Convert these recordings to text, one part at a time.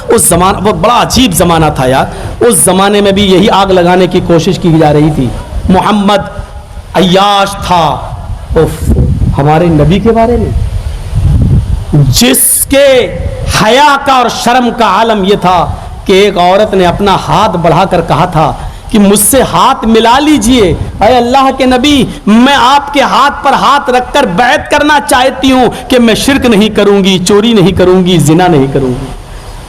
उस जमाना वो बड़ा अजीब ज़माना था यार। उस ज़माने में भी यही आग लगाने की कोशिश की जा रही थी। मोहम्मद अय्याश था। उफ, हमारे नबी के बारे में जिसके हया का और शर्म का आलम यह था कि एक औरत ने अपना हाथ बढ़ाकर कहा था कि मुझसे हाथ मिला लीजिए, अरे अल्लाह के नबी, मैं आपके हाथ पर हाथ रखकर बैत करना चाहती हूं कि मैं शिर्क नहीं करूंगी, चोरी नहीं करूंगी, जिना नहीं करूंगी।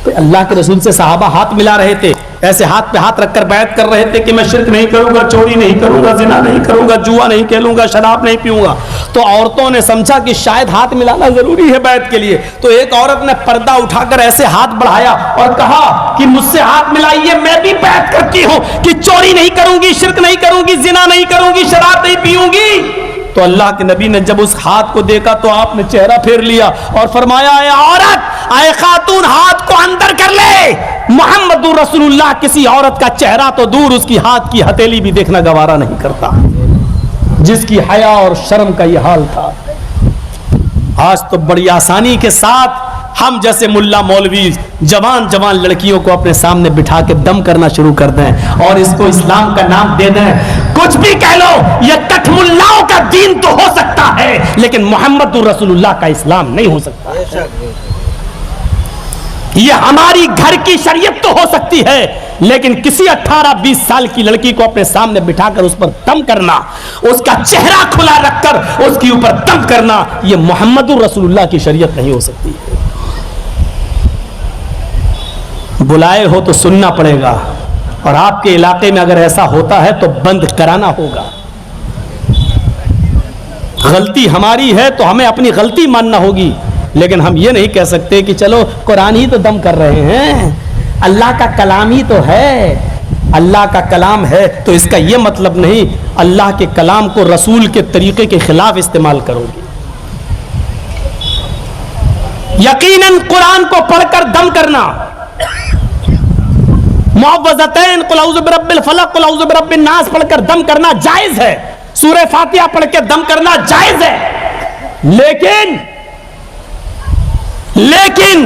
तो अल्लाह के रसूल से सहाबा हाथ मिला रहे थे, ऐसे हाथ पे हाथ रखकर बैत कर रहे थे कि मैं शिर्क नहीं करूंगा, चोरी नहीं करूंगा, जिना नहीं करूंगा, जुआ नहीं खेलूंगा, शराब नहीं पीऊंगा। तो औरतों ने समझा कि शायद हाथ मिलाना जरूरी है बैत के लिए। तो एक औरत ने पर्दा उठाकर ऐसे हाथ बढ़ाया और कहा कि मुझसे हाथ मिलाइए, मैं भी बैत करती हूं कि चोरी नहीं करूंगी, शिर्क नहीं करूंगी, जिना नहीं करूंगी, शराब नहीं पीऊंगी। तो अल्लाह के नबी ने जब उस हाथ को देखा तो आपने चेहरा फेर लिया और फरमाया, ऐ औरत, ऐ खातून, हाथ को अंदर कर ले। मुहम्मदुर रसूलुल्लाह किसी औरत का चेहरा तो दूर, उसकी हाथ की हथेली भी देखना गवारा नहीं करता, जिसकी हया और शर्म का यह हाल था। आज तो बड़ी आसानी के साथ हम जैसे मुल्ला मौलवी जवान जवान लड़कियों को अपने सामने बिठा के दम करना शुरू कर दें और इसको इस्लाम का नाम दे दें। कुछ भी कह लो, ये कठमुल्लाओं का दीन तो हो सकता है, लेकिन मुहम्मदुर रसूलुल्लाह का इस्लाम नहीं हो सकता। ये हमारी घर की शरीयत तो हो सकती है, लेकिन किसी 18-20 साल की लड़की को अपने सामने बिठाकर उस पर दम करना, उसका चेहरा खुला रखकर उसके ऊपर दम करना, यह मुहम्मदुर रसूलुल्लाह की शरीयत नहीं हो सकती। बुलाए हो तो सुनना पड़ेगा, और आपके इलाके में अगर ऐसा होता है तो बंद कराना होगा। गलती हमारी है तो हमें अपनी गलती मानना होगी, लेकिन हम ये नहीं कह सकते कि चलो कुरान ही तो दम कर रहे हैं, अल्लाह का कलाम ही तो है। अल्लाह का कलाम है तो इसका यह मतलब नहीं अल्लाह के कलाम को रसूल के तरीके के खिलाफ इस्तेमाल करोगे। यकीनन कुरान को पढ़कर दम करना, मुअव्वज़तैन कुल औज़ु बिरब्बिल फलक कुल औज़ु बिरब्बिन नास पढ़कर दम करना जायज है, सूरह फातिहा पढ़ के दम करना जायज है, लेकिन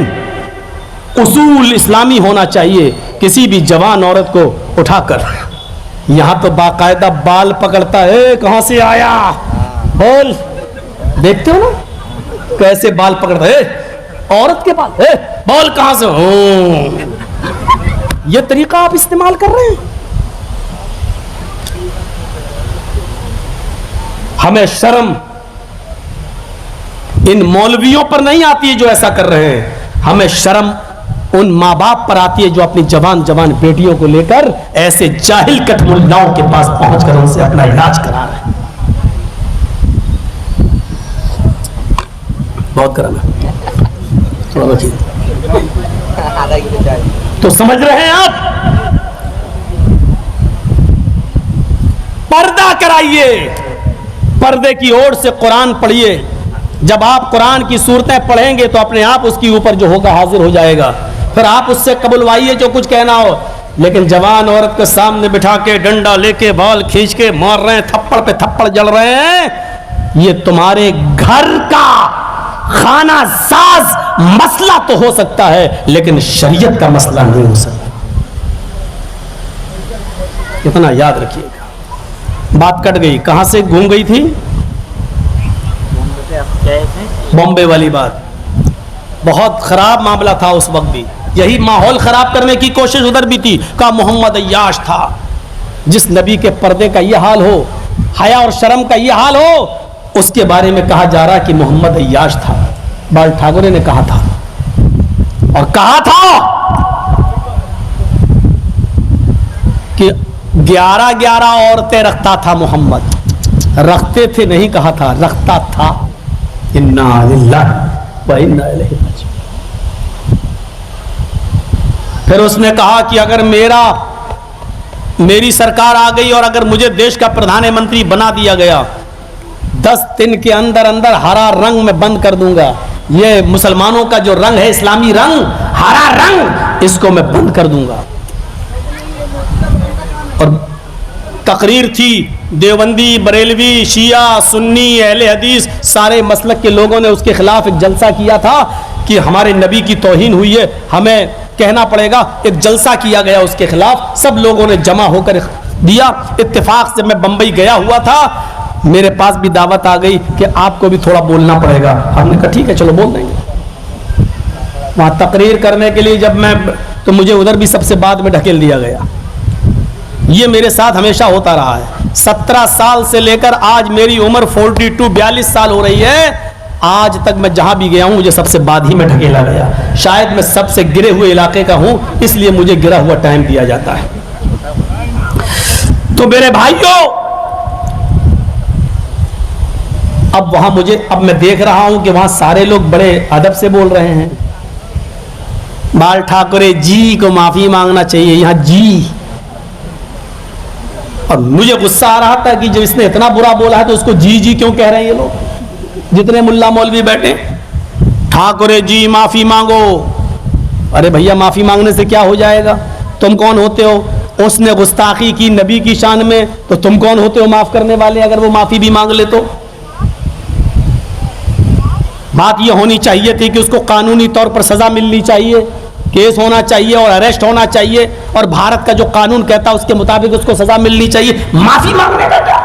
उसूल इस्लामी होना चाहिए। किसी भी जवान औरत को उठाकर, यहां तो बाकायदा बाल पकड़ता है, कहां से आया बोल, देखते हो ना कैसे बाल पकड़ता है, औरत के बाल है, बोल कहां से हो, ये तरीका आप इस्तेमाल कर रहे हैं। हमें शर्म इन मौलवियों पर नहीं आती है जो ऐसा कर रहे हैं, हमें शर्म उन माँ बाप पर आती है जो अपनी जवान जवान बेटियों को लेकर ऐसे जाहिल कठमुल्लाओं के पास पहुंचकर उनसे अपना इलाज करा रहे हैं। बहुत कराना तो समझ रहे हैं आप, पर्दा कराइए, पर्दे की ओर से कुरान पढ़िए। जब आप कुरान की सूरतें पढ़ेंगे तो अपने आप उसके ऊपर जो होगा हाजिर हो जाएगा, फिर आप उससे कबुलवाइए जो कुछ कहना हो। लेकिन जवान औरत के सामने बिठा के डंडा लेके बाल खींच के मार रहे हैं, थप्पड़ पे थप्पड़ जल रहे हैं, ये तुम्हारे घर का खाना साज मसला तो हो सकता है, लेकिन शरीयत का मसला नहीं हो सकता। इतना याद रखिएगा। बात कट गई, कहां से घूम गई थी, बॉम्बे वाली बात। बहुत खराब मामला था उस वक्त भी, यही माहौल खराब करने की कोशिश उधर भी थी। कहा मोहम्मद अय्याश था, जिस नबी के पर्दे का यह हाल हो, हया और शर्म का यह हाल हो, उसके बारे में कहा जा रहा कि मोहम्मद अय्याश था। बाल ठाकुरे ने कहा था, और कहा था कि 11-11 औरतें रखता था मोहम्मद, रखते थे नहीं कहा था, रखता था। इन्ना लिल्लाहि व इन्ना इलैहि राजिऊन। फिर उसने कहा कि अगर मेरी सरकार आ गई और अगर मुझे देश का प्रधानमंत्री बना दिया गया, 10 दिन के अंदर अंदर हरा रंग में बंद कर दूंगा। ये मुसलमानों का जो रंग है, इस्लामी रंग, हरा रंग, इसको मैं बंद कर दूंगा। और तकरीर थी, देवबंदी, बरेलवी, शिया, सुन्नी, अहले हदीस, सारे मसलक के लोगों ने उसके खिलाफ एक जलसा किया था कि हमारे नबी की तौहीन हुई है, हमें कहना पड़ेगा। एक जलसा किया गया उसके खिलाफ, सब लोगों ने जमा होकर दिया। इत्तेफाक से मैं बंबई गया हुआ था, मेरे पास भी दावत आ गई कि आपको भी थोड़ा बोलना पड़ेगा। हमने कहा ठीक है चलो बोल देंगे। वहां तकरीर करने के लिए जब मैं, तो मुझे उधर भी सबसे बाद में ढकेल दिया गया। ये मेरे साथ हमेशा होता रहा है। 17 साल से लेकर आज मेरी उम्र 42 साल हो रही है, आज तक मैं जहां भी गया हूं मुझे सबसे बाद ही में ढकेला गया। शायद मैं सबसे गिरे हुए इलाके का हूं, इसलिए मुझे गिरा हुआ टाइम दिया जाता है। तो मेरे भाइयों, अब मैं देख रहा हूं कि वहां सारे लोग बड़े अदब से बोल रहे हैं। बाल ठाकरे जी को माफी मांगना चाहिए, यहां जी। और मुझे गुस्सा आ रहा था कि जब इसने इतना बुरा बोला है तो उसको जी जी क्यों कह रहे हैं ये लोग, जितने मुल्ला मौलवी बैठे। ठाकुरे जी माफी मांगो। अरे भैया माफी मांगने से क्या हो जाएगा? तुम कौन होते हो? उसने गुस्ताखी की नबी की शान में, तो तुम कौन होते हो माफ करने वाले अगर वो माफी भी मांग ले तो? बात ये होनी चाहिए थी कि उसको कानूनी तौर पर सजा मिलनी चाहिए, केस होना चाहिए और अरेस्ट होना चाहिए, और भारत का जो कानून कहता है उसके मुताबिक उसको सजा मिलनी चाहिए। माफी मांगने का क्या?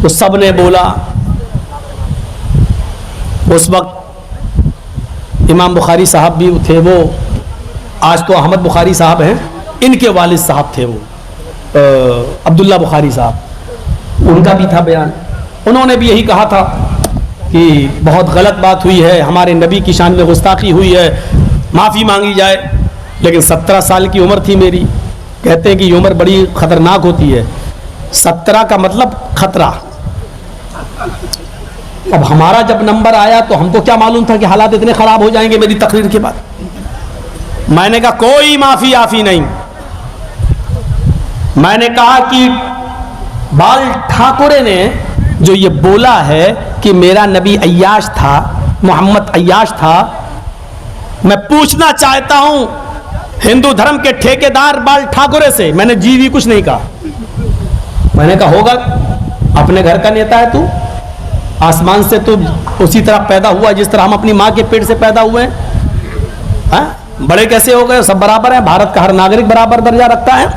तो सबने बोला। उस वक्त इमाम बुखारी साहब भी थे, वो आज तो अहमद बुखारी साहब हैं, इनके वालिद साहब थे वो अब्दुल्ला बुखारी साहब, उनका भी था बयान। उन्होंने भी यही कहा था कि बहुत गलत बात हुई है, हमारे नबी की शान में गुस्ताखी हुई है, माफ़ी मांगी जाए। लेकिन 17 साल की उम्र थी मेरी। कहते हैं कि ये उम्र बड़ी ख़तरनाक होती है। 17 का मतलब खतरा। अब हमारा जब नंबर आया तो हमको क्या मालूम था कि हालात इतने ख़राब हो जाएंगे मेरी तकरीर के बाद। मैंने कहा कोई माफ़ी आफी नहीं। मैंने कहा कि बाल ठाकुरे ने जो ये बोला है कि मेरा नबी अय्याश था, मोहम्मद अय्याश था, मैं पूछना चाहता हूं हिंदू धर्म के ठेकेदार बाल ठाकुरे से। मैंने जी भी कुछ नहीं कहा। मैंने कहा होगा, अपने घर का नेता है तू, आसमान से तू उसी तरह पैदा हुआ जिस तरह हम अपनी माँ के पेट से पैदा हुए हैं। बड़े कैसे हो गए? सब बराबर हैं, भारत का हर नागरिक बराबर दर्जा रखता है।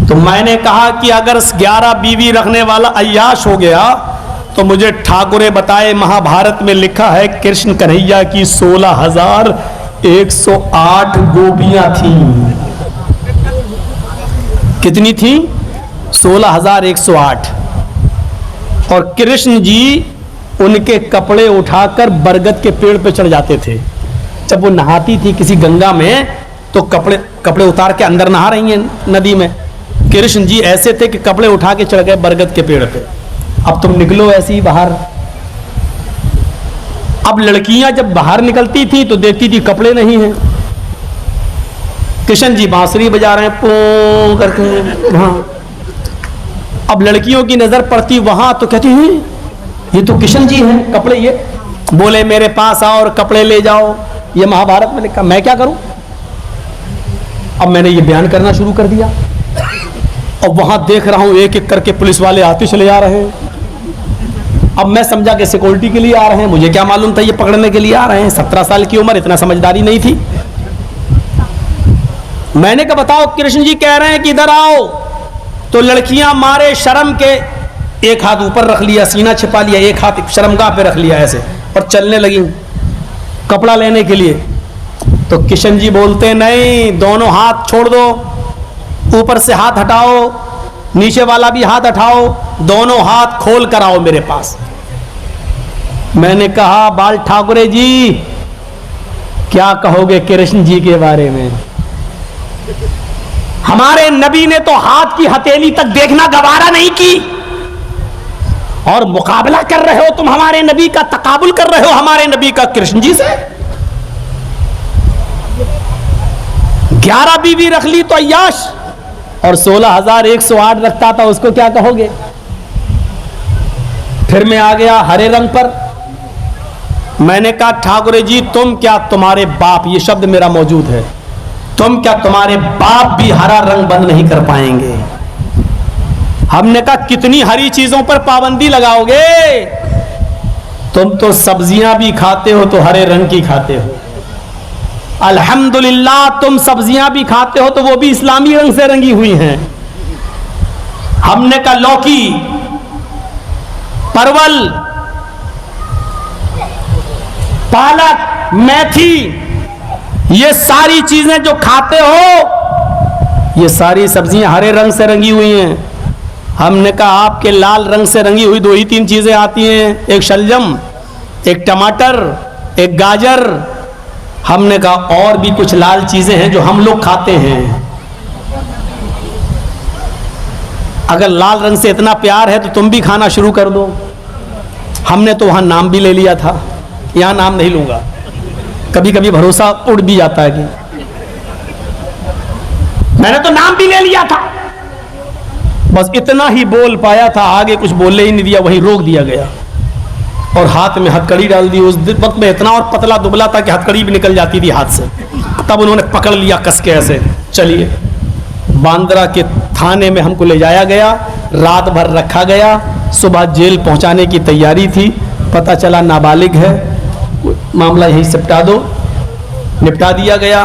तो मैंने कहा कि अगर 11 बीवी रखने वाला अय्याश हो गया तो मुझे ठाकुरे बताए महाभारत में लिखा है कृष्ण कन्हैया की 16,108 गोपियां थी। कितनी थी? 16,108। और कृष्ण जी उनके कपड़े उठाकर बरगद के पेड़ पे चढ़ जाते थे। जब वो नहाती थी किसी गंगा में तो कपड़े उतार के अंदर नहा रही हैं नदी में, कृष्ण जी ऐसे थे कि कपड़े उठा के चढ़ गए बरगद के पेड़ पे। अब तुम निकलो ऐसे ही बाहर। अब लड़कियां जब बाहर निकलती थी तो देखती थी कपड़े नहीं हैं। कृष्ण जी बांसुरी बजा रहे हैं पो करके वहां। अब लड़कियों की नजर पड़ती वहां तो कहती हुई ये तो कृष्ण जी हैं, कपड़े ये बोले मेरे पास आओ और कपड़े ले जाओ, ये महाभारत में लिखा। मैं क्या करूं? अब मैंने ये बयान करना शुरू कर दिया। और वहां देख रहा हूं एक एक करके पुलिस वाले आते चले जा रहे हैं। अब मैं समझा कि सिक्योरिटी के लिए आ रहे हैं, मुझे क्या मालूम था ये पकड़ने के लिए आ रहे हैं। 17 साल की उम्र, इतना समझदारी नहीं थी। मैंने कहा बताओ, कृष्ण जी कह रहे हैं कि इधर आओ। तो लड़कियां मारे शर्म के एक हाथ ऊपर रख लिया, सीना छिपा लिया, एक हाथ शर्मगाह पे रख लिया ऐसे, और चलने लगी कपड़ा लेने के लिए। तो किशन जी बोलते नहीं, दोनों हाथ छोड़ दो, ऊपर से हाथ हटाओ, नीचे वाला भी हाथ हटाओ, दोनों हाथ खोल कर आओ मेरे पास। मैंने कहा बाल ठाकुरे जी क्या कहोगे कृष्ण जी के बारे में? हमारे नबी ने तो हाथ की हथेली तक देखना गवारा नहीं की, और मुकाबला कर रहे हो तुम हमारे नबी का, तकाबुल कर रहे हो हमारे नबी का कृष्ण जी से। 11 बीवी रख ली तो अय्याश, और 16,108 रखता था, उसको क्या कहोगे? फिर मैं आ गया हरे रंग पर। मैंने कहा ठाकुरे जी तुम क्या, तुम्हारे बाप, ये शब्द मेरा मौजूद है, तुम क्या, तुम्हारे बाप भी हरा रंग बंद नहीं कर पाएंगे। हमने कहा कितनी हरी चीजों पर पाबंदी लगाओगे? तुम तो सब्जियां भी खाते हो तो हरे रंग की खाते हो। अल्हम्दुलिल्लाह तुम सब्जियां भी खाते हो तो वो भी इस्लामी रंग से रंगी हुई हैं। हमने कहा लौकी, परवल, पालक, मेथी, ये सारी चीजें जो खाते हो ये सारी सब्जियां हरे रंग से रंगी हुई हैं। हमने कहा आपके लाल रंग से रंगी हुई 2 ही 3 चीजें आती हैं, एक शलजम, एक टमाटर, एक गाजर। हमने कहा और भी कुछ लाल चीजें हैं जो हम लोग खाते हैं। अगर लाल रंग से इतना प्यार है तो तुम भी खाना शुरू कर दो। हमने तो वहां नाम भी ले लिया था, यहां नाम नहीं लूंगा, कभी कभी भरोसा उड़ भी जाता है कि मैंने तो नाम भी ले लिया था। बस इतना ही बोल पाया था, आगे कुछ बोलने ही नहीं दिया, वहीं रोक दिया गया और हाथ में हथकड़ी डाल दी। उस वक्त में इतना और पतला दुबला था कि हथकड़ी भी निकल जाती थी हाथ से। तब उन्होंने पकड़ लिया कस के ऐसे, चलिए। बांद्रा के थाने में हमको ले जाया गया, रात भर रखा गया। सुबह जेल पहुंचाने की तैयारी थी, पता चला नाबालिग है, मामला यही सिपटा दो, निपटा दिया गया।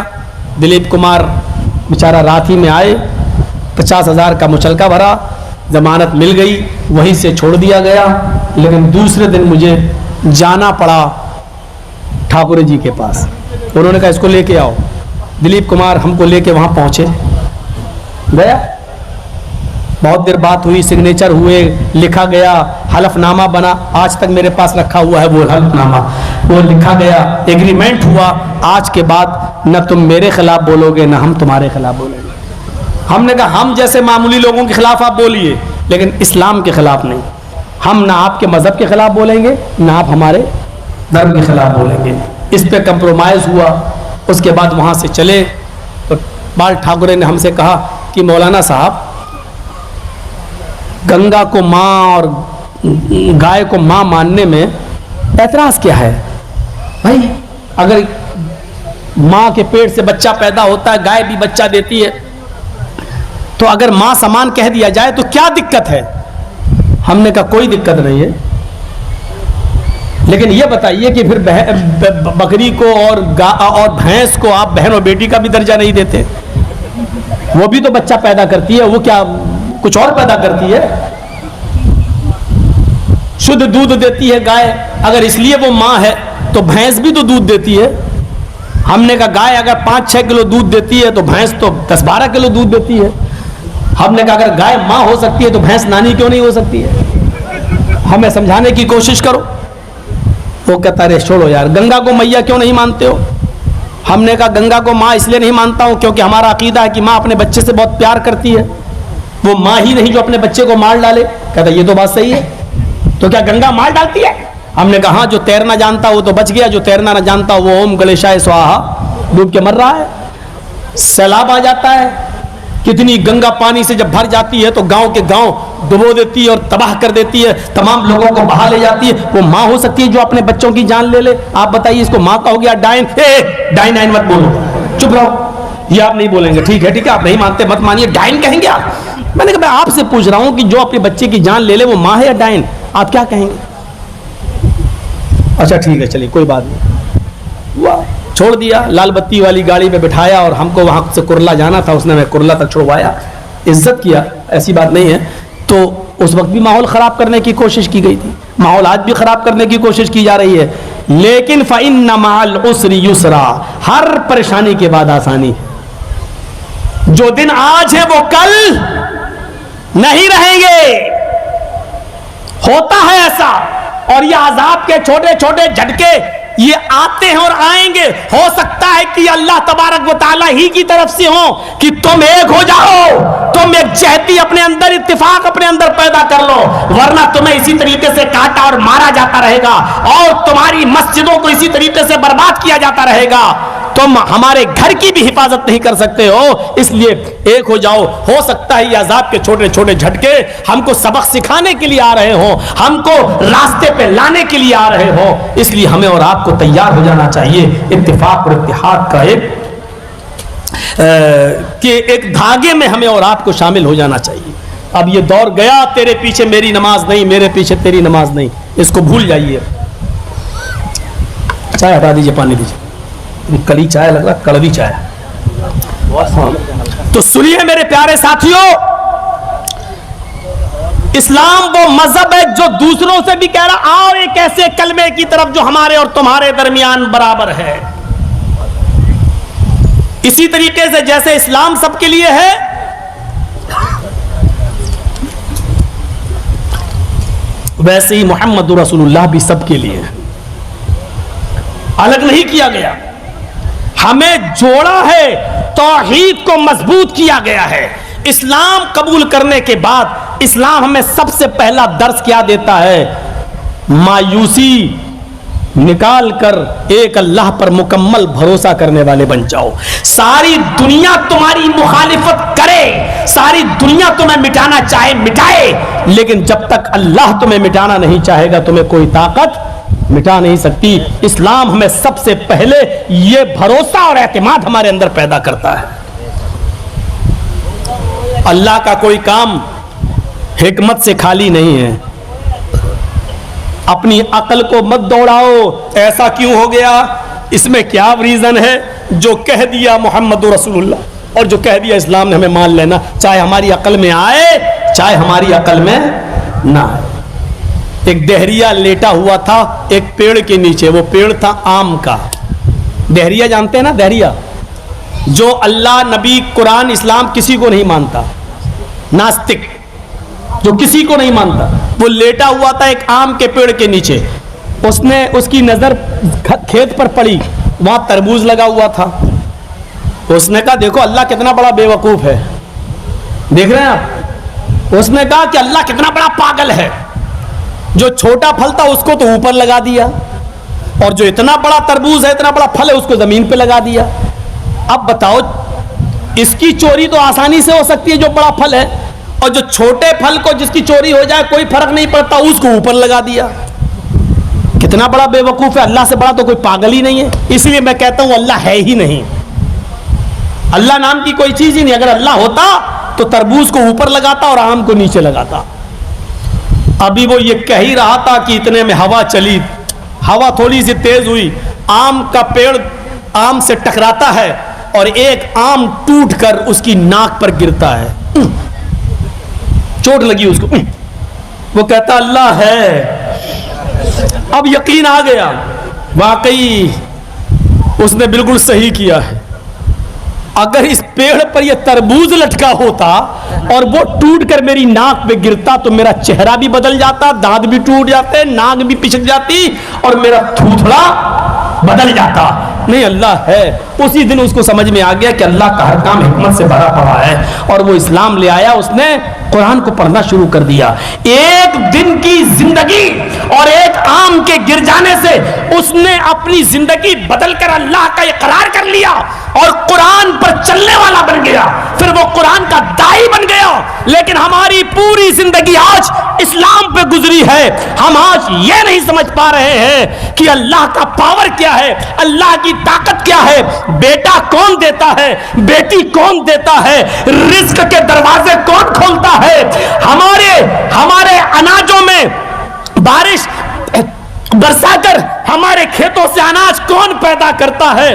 दिलीप कुमार बेचारा रात ही में आए, 50,000 का मुचलका भरा, जमानत मिल गई, वहीं से छोड़ दिया गया। लेकिन दूसरे दिन मुझे जाना पड़ा ठाकुर जी के पास। उन्होंने कहा इसको लेके आओ। दिलीप कुमार हमको लेके वहां पहुंचे, गया, बहुत देर बात हुई, सिग्नेचर हुए, लिखा गया, हलफनामा बना, आज तक मेरे पास रखा हुआ है वो हलफनामा। वो लिखा गया, एग्रीमेंट हुआ, आज के बाद न तुम मेरे खिलाफ बोलोगे न हम तुम्हारे खिलाफ बोलेंगे। हमने कहा हम जैसे मामूली लोगों के खिलाफ आप बोलिए, लेकिन इस्लाम के खिलाफ नहीं। हम ना आपके मजहब के खिलाफ बोलेंगे ना आप हमारे धर्म के खिलाफ बोलेंगे। इस पे कंप्रोमाइज हुआ। उसके बाद वहां से चले तो बाल ठाकुरे ने हमसे कहा कि मौलाना साहब, गंगा को माँ और गाय को माँ मानने में ऐतराज क्या है भाई? अगर माँ के पेट से बच्चा पैदा होता है, गाय भी बच्चा देती है, तो अगर माँ समान कह दिया जाए तो क्या दिक्कत है? हमने कहा कोई दिक्कत नहीं है, लेकिन यह बताइए कि फिर बकरी को और भैंस को आप बहन और बेटी का भी दर्जा नहीं देते? वो भी तो बच्चा पैदा करती है, वो क्या कुछ और पैदा करती है? शुद्ध दूध देती है गाय, अगर इसलिए वो माँ है तो भैंस भी तो दूध देती है। हमने कहा गाय अगर 5-6 किलो दूध देती है तो भैंस तो 10-12 किलो दूध देती है। हमने कहा अगर गाय माँ हो सकती है तो भैंस नानी क्यों नहीं हो सकती है? हमें समझाने की कोशिश करो। वो कहता रे छोड़ो यार, गंगा को मैया क्यों नहीं मानते हो? हमने कहा गंगा को माँ इसलिए नहीं मानता हूं क्योंकि हमारा अकीदा है कि माँ अपने बच्चे से बहुत प्यार करती है, वो माँ ही नहीं जो अपने बच्चे को मार डाले। कहता ये तो बात सही है, तो क्या गंगा मार डालती है? हमने कहा हाँ, जो तैरना जानता वो तो बच गया, जो तैरना ना जानता वो ओम गणेशाय स्वाहा डूब के मर रहा है। सैलाब आ जाता है, कितनी गंगा पानी से जब भर जाती है तो गांव के गांव डुबो देती है और तबाह कर देती है, तमाम लोगों को बहा ले जाती है। वो माँ हो सकती है जो अपने बच्चों की जान ले ले? आप बताइए, इसको माँ कहोगे या डाइन? डाइन आइन मत बोलो, चुप रहो। ये आप नहीं बोलेंगे, ठीक है ठीक है, आप नहीं मानते मत मानिए, डाइन कहेंगे आप? मैंने कहा मैं आपसे पूछ रहा हूं कि जो अपने बच्चे की जान ले ले वो माँ है या डाइन? आप क्या कहेंगे? अच्छा ठीक है, चलिए कोई बात नहीं। वाह, छोड़ दिया, लाल बत्ती वाली गाड़ी में बिठाया और हमको वहां से कुरला जाना था, उसने हमें कुरला तक छुड़वाया, इज्जत किया, ऐसी बात नहीं है। तो उस वक्त भी माहौल खराब करने की कोशिश की गई थी, माहौल आज भी खराब करने की कोशिश की जा रही है। लेकिन फ़इन्न मअल उस्रि युसरा, हर परेशानी के बाद आसानी है। जो दिन आज है वो कल नहीं रहेंगे, होता है ऐसा। और ये अजाब के छोटे छोटे झटके ये आते हैं और आएंगे। हो सकता है कि अल्लाह तबारक व तआला ही की तरफ से हो कि तुम एक हो जाओ, तुम एक जहती अपने अंदर, इत्तिफाक अपने अंदर पैदा कर लो, वरना तुम्हें इसी तरीके से काटा और मारा जाता रहेगा और तुम्हारी मस्जिदों को इसी तरीके से बर्बाद किया जाता रहेगा। तुम हमारे घर की भी हिफाजत नहीं कर सकते हो, इसलिए एक हो जाओ। हो सकता है ये अजाब के छोटे छोटे झटके हमको सबक सिखाने के लिए आ रहे हो, हमको रास्ते पे लाने के लिए आ रहे हो, इसलिए हमें और आपको तैयार हो जाना चाहिए इत्तिफाक और इत्तिहाद का एक धागे में हमें और आपको शामिल हो जाना चाहिए। अब ये दौर गया, तेरे पीछे मेरी नमाज नहीं, मेरे पीछे तेरी नमाज नहीं, इसको भूल जाइए। चाय हटा दीजिए, पानी दीजिए। कड़ी चाय लग रहा, कड़वी चाय। तो सुनिए मेरे प्यारे साथियों, इस्लाम वो मजहब है जो दूसरों से भी कह रहा आओ एक ऐसे कलमे की तरफ जो हमारे और तुम्हारे दरमियान बराबर है। इसी तरीके से जैसे इस्लाम सबके लिए है, वैसे ही मोहम्मद रसूलुल्लाह भी सबके लिए है, अलग नहीं किया गया। हमें जोड़ा है, तौहीद को मजबूत किया गया है। इस्लाम कबूल करने के बाद इस्लाम हमें सबसे पहला दर्स क्या देता है? मायूसी निकाल कर एक अल्लाह पर मुकम्मल भरोसा करने वाले बन जाओ। सारी दुनिया तुम्हारी मुखालिफत करे, सारी दुनिया तुम्हें मिटाना चाहे मिटाए, लेकिन जब तक अल्लाह तुम्हें मिटाना नहीं चाहेगा तुम्हें कोई ताकत मिटा नहीं सकती। इस्लाम हमें सबसे पहले यह भरोसा और एतमाद हमारे अंदर पैदा करता है। अल्लाह का कोई काम हिकमत से खाली नहीं है। अपनी अकल को मत दौड़ाओ, ऐसा क्यों हो गया, इसमें क्या रीजन है। जो कह दिया मोहम्मद रसूलुल्लाह और जो कह दिया इस्लाम ने, हमें मान लेना, चाहे हमारी अकल में आए चाहे हमारी अकल में ना आए। एक दहरिया लेटा हुआ था एक पेड़ के नीचे, वो पेड़ था आम का। दहरिया जानते हैं ना, दहरिया जो अल्लाह, नबी, कुरान, इस्लाम किसी को नहीं मानता, नास्तिक जो किसी को नहीं मानता, वो लेटा हुआ था एक आम के पेड़ के नीचे। उसकी नजर खेत पर पड़ी, वहां तरबूज लगा हुआ था। उसने कहा देखो अल्लाह कितना बड़ा बेवकूफ है, देख रहे हैं आप। उसने कहा कि अल्लाह कितना बड़ा पागल है, जो छोटा फल था उसको तो ऊपर लगा दिया, और जो इतना बड़ा तरबूज है, इतना बड़ा फल है, उसको जमीन पे लगा दिया। अब बताओ, इसकी चोरी तो आसानी से हो सकती है जो बड़ा फल है, और जो छोटे फल को जिसकी चोरी हो जाए कोई फर्क नहीं पड़ता, उसको ऊपर लगा दिया। कितना बड़ा बेवकूफ है, अल्लाह से बड़ा तो कोई पागल ही नहीं है। इसलिए मैं कहता हूं अल्लाह है ही नहीं, अल्लाह नाम की कोई चीज ही नहीं। अगर अल्लाह होता तो तरबूज को ऊपर लगाता और आम को नीचे लगाता। अभी वो ये कह ही रहा था कि इतने में हवा चली, हवा थोड़ी सी तेज हुई, आम का पेड़ आम से टकराता है और एक आम टूटकर उसकी नाक पर गिरता है, चोट लगी उसको। वो कहता अल्लाह है। अब यकीन आ गया, वाकई उसने बिल्कुल सही किया है। अगर इस पेड़ पर यह तरबूज लटका होता और वो टूट कर मेरी नाक पे गिरता तो मेरा चेहरा भी बदल जाता, दांत भी टूट जाते, नाक भी पिचक जाती और मेरा थूथड़ा बदल जाता। नहीं, अल्लाह है। उसी दिन उसको समझ में आ गया कि अल्लाह का हर काम हिकमत से भरा पड़ा है, और वो इस्लाम ले आया। उसने कुरान को पढ़ना शुरू कर दिया। एक दिन की जिंदगी और एक आम के गिर जाने से उसने अपनी जिंदगी बदलकर अल्लाह का इकरार कर लिया और कुरान पर चलने वाला बन गया। फिर वो कुरान का दाई बन गया। लेकिन हमारी पूरी जिंदगी आज इस्लाम पे गुजरी है। हम आज ये नहीं समझ पा रहे हैं कि अल्लाह का पावर क्या है, अल्लाह की ताकत क्या है, बेटा कौन देता है, बेटी कौन देता है, रिस्क के दरवाजे कौन खोलता है, हमारे अनाजों में बारिश बरसाकर हमारे खेतों से अनाज कौन पैदा करता है,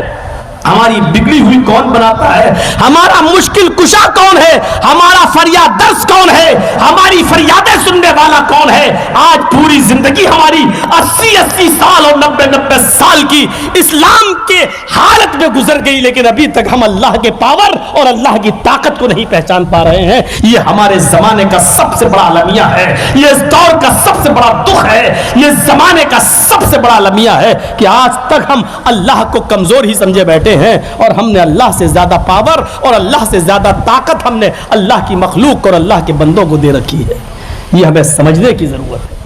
हमारी बिगड़ी हुई कौन बनाता है, हमारा मुश्किल कुशा कौन है, हमारा फरियाद दर्श कौन है, हमारी फरियादें सुनने वाला कौन है। आज पूरी जिंदगी हमारी 80-80 साल और 90-90 साल की इस्लाम के हालत में गुजर गई, लेकिन अभी तक हम अल्लाह के पावर और अल्लाह की ताकत को नहीं पहचान पा रहे हैं। ये हमारे जमाने का सबसे बड़ा अलमिया है, ये इस दौर का सबसे बड़ा दुख है, ये जमाने का सबसे बड़ा अलमिया है कि आज तक हम अल्लाह को कमजोर ही समझे बैठे हैं, और हमने अल्लाह से ज्यादा पावर और अल्लाह से ज्यादा ताकत हमने अल्लाह की मखलूक और अल्लाह के बंदों को दे रखी है। ये हमें समझने की जरूरत है।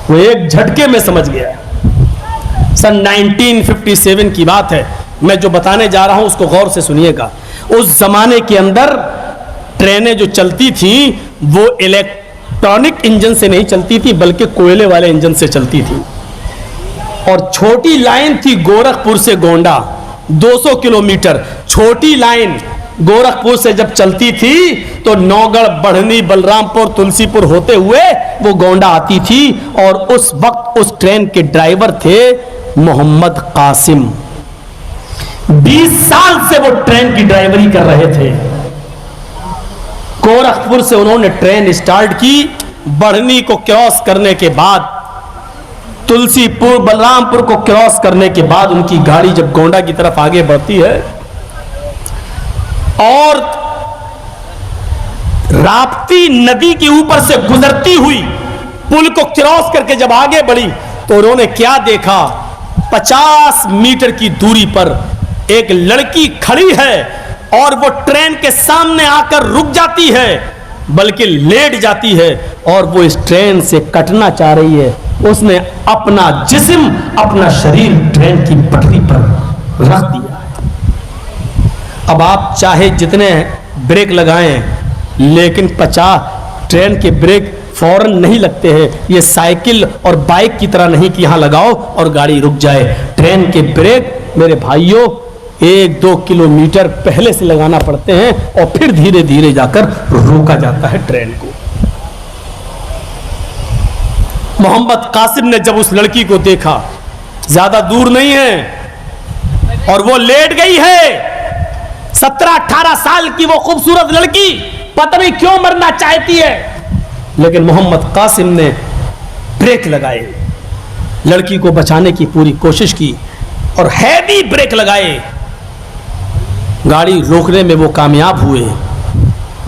वो एक झटके में समझ गया। सन 1957 की बात है, मैं जो बताने जा रहा हूं उसको गौर से सुनिएगा। उस जमाने के अंदर ट्रेनें जो चलती थी वो इलेक्ट्रॉनिक इंजन से नहीं चलती थी, बल्कि कोयले वाले इंजन से चलती थी, और छोटी लाइन थी गोरखपुर से गोंडा, 200 किलोमीटर छोटी लाइन। गोरखपुर से जब चलती थी तो नौगढ़, बढ़नी, बलरामपुर, तुलसीपुर होते हुए वो गोंडा आती थी, और उस वक्त उस ट्रेन के ड्राइवर थे मोहम्मद कासिम। 20 साल से वो ट्रेन की ड्राइवरी कर रहे थे। गोरखपुर से उन्होंने ट्रेन स्टार्ट की। बढ़नी को क्रॉस करने के बाद, तुलसीपुर बलरामपुर को क्रॉस करने के बाद उनकी गाड़ी जब गोंडा की तरफ आगे बढ़ती है और राप्ती नदी के ऊपर से गुजरती हुई पुल को क्रॉस करके जब आगे बढ़ी तो उन्होंने क्या देखा, 50 मीटर की दूरी पर एक लड़की खड़ी है और वो ट्रेन के सामने आकर रुक जाती है, बल्कि लेट जाती है और वो इस ट्रेन से कटना चाह रही है। उसने अपना जिस्म, अपना शरीर ट्रेन की पटरी पर रख दिया। अब आप चाहे जितने ब्रेक लगाएं, लेकिन 50 ट्रेन के ब्रेक फौरन नहीं लगते हैं। ये साइकिल और बाइक की तरह नहीं कि यहां लगाओ और गाड़ी रुक जाए। ट्रेन के ब्रेक मेरे भाइयों 1-2 किलोमीटर पहले से लगाना पड़ते हैं और फिर धीरे धीरे जाकर रोका जाता है ट्रेन को। मोहम्मद कासिम ने जब उस लड़की को देखा, ज्यादा दूर नहीं है और वो लेट गई है, 17-18 साल की वो खूबसूरत लड़की, पता नहीं क्यों मरना चाहती है, लेकिन मोहम्मद कासिम ने ब्रेक लगाए, लड़की को बचाने की पूरी कोशिश की और हैवी ब्रेक लगाए। गाड़ी रोकने में वो कामयाब हुए।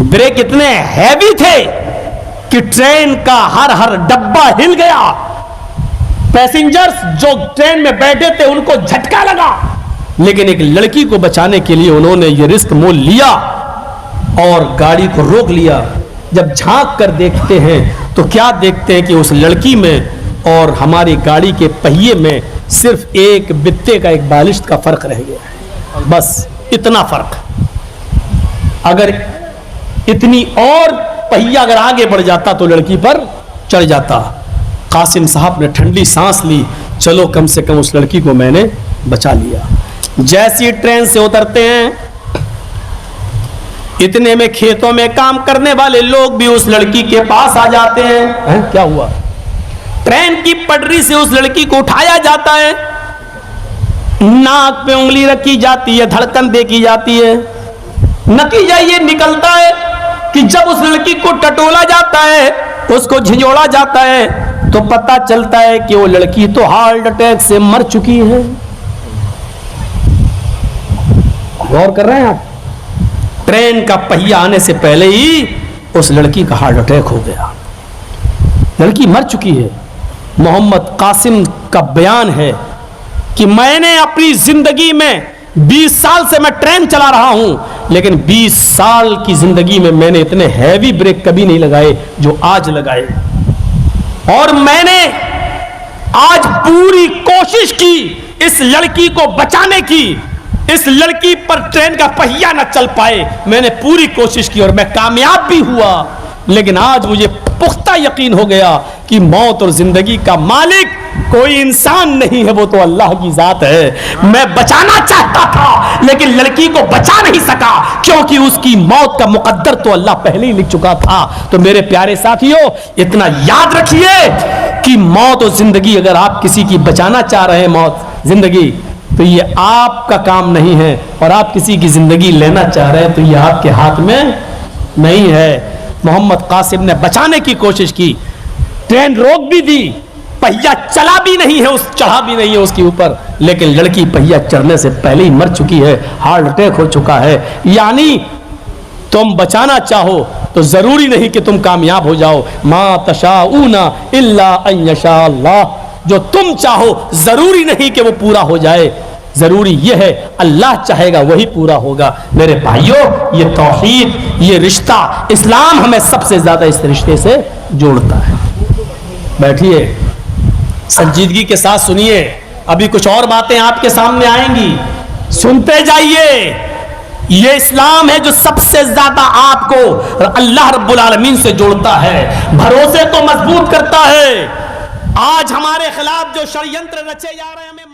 ब्रेक इतने हैवी थे कि ट्रेन का हर डब्बा हिल गया। पैसेंजर्स जो ट्रेन में बैठे थे उनको झटका लगा, लेकिन एक लड़की को बचाने के लिए उन्होंने ये रिस्क मोल लिया और गाड़ी को रोक लिया। जब झांक कर देखते हैं तो क्या देखते हैं कि उस लड़की में और हमारी गाड़ी के पहिए में सिर्फ एक बित्ते का, एक बालिश का फर्क रह गया, बस इतना फर्क। अगर इतनी और पहिया अगर आगे बढ़ जाता तो लड़की पर चढ़ जाता। कासिम साहब ने ठंडी सांस ली, चलो कम से कम उस लड़की को मैंने बचा लिया। जैसी ट्रेन से उतरते हैं, इतने में खेतों में काम करने वाले लोग भी उस लड़की के पास आ जाते हैं। क्या हुआ? ट्रेन की पटरी से उस लड़की को उठाया जाता है, नाक पे उंगली रखी जाती है, धड़कन देखी जाती है। नतीजा ये निकलता है कि जब उस लड़की को टटोला जाता है, उसको झिझोड़ा जाता है, तो पता चलता है कि वो लड़की तो हार्ट अटैक से मर चुकी है। गौर कर रहे हैं आप? ट्रेन का पहिया आने से पहले ही उस लड़की का हार्ट अटैक हो गया, लड़की मर चुकी है। मोहम्मद कासिम का बयान है कि मैंने अपनी जिंदगी में 20 साल से मैं ट्रेन चला रहा हूं, लेकिन 20 साल की जिंदगी में मैंने इतने हैवी ब्रेक कभी नहीं लगाए जो आज लगाए। और मैंने आज पूरी कोशिश की इस लड़की को बचाने की। इस लड़की पर ट्रेन का पहिया न चल पाए, मैंने पूरी कोशिश की और मैं कामयाब भी हुआ। लेकिन आज मुझे पुख्ता यकीन हो गया कि मौत और जिंदगी का मालिक कोई इंसान नहीं है, वो तो अल्लाह की जात है। मैं बचाना चाहता था लेकिन लड़की को बचा नहीं सका, क्योंकि उसकी मौत का मुकद्दर तो अल्लाह पहले ही लिख चुका था। तो मेरे प्यारे साथियों, इतना याद रखिए कि मौत और जिंदगी, अगर आप किसी की बचाना चाह रहे हैं मौत जिंदगी, तो ये आपका काम नहीं है, और आप किसी की जिंदगी लेना चाह रहे हैं तो ये आपके हाथ में नहीं है। मोहम्मद कासिम ने बचाने की कोशिश की, ट्रेन रोक भी दी, पहिया चला भी नहीं है, चढ़ा भी नहीं है उसके ऊपर, लेकिन लड़की पहिया चढ़ने से पहले ही मर चुकी है, हार्ट अटैक हो चुका है। यानी तुम बचाना चाहो तो जरूरी नहीं कि तुम कामयाब हो जाओ। मा तशाऊना इल्ला अन यशा अल्लाह, जो तुम चाहो जरूरी नहीं कि वो पूरा हो जाए, जरूरी यह है अल्लाह चाहेगा वही पूरा होगा। मेरे भाइयों, ये तौहीद, ये रिश्ता, इस्लाम हमें सबसे ज्यादा इस रिश्ते से जोड़ता है। बैठिए, संजीदगी के साथ सुनिए, अभी कुछ और बातें आपके सामने आएंगी, सुनते जाइए। ये इस्लाम है जो सबसे ज्यादा आपको अल्लाह रब्बुल आलमीन से जोड़ता है, भरोसे को मजबूत करता है। आज हमारे खिलाफ जो षड्यंत्र रचे जा रहे हैं, हमें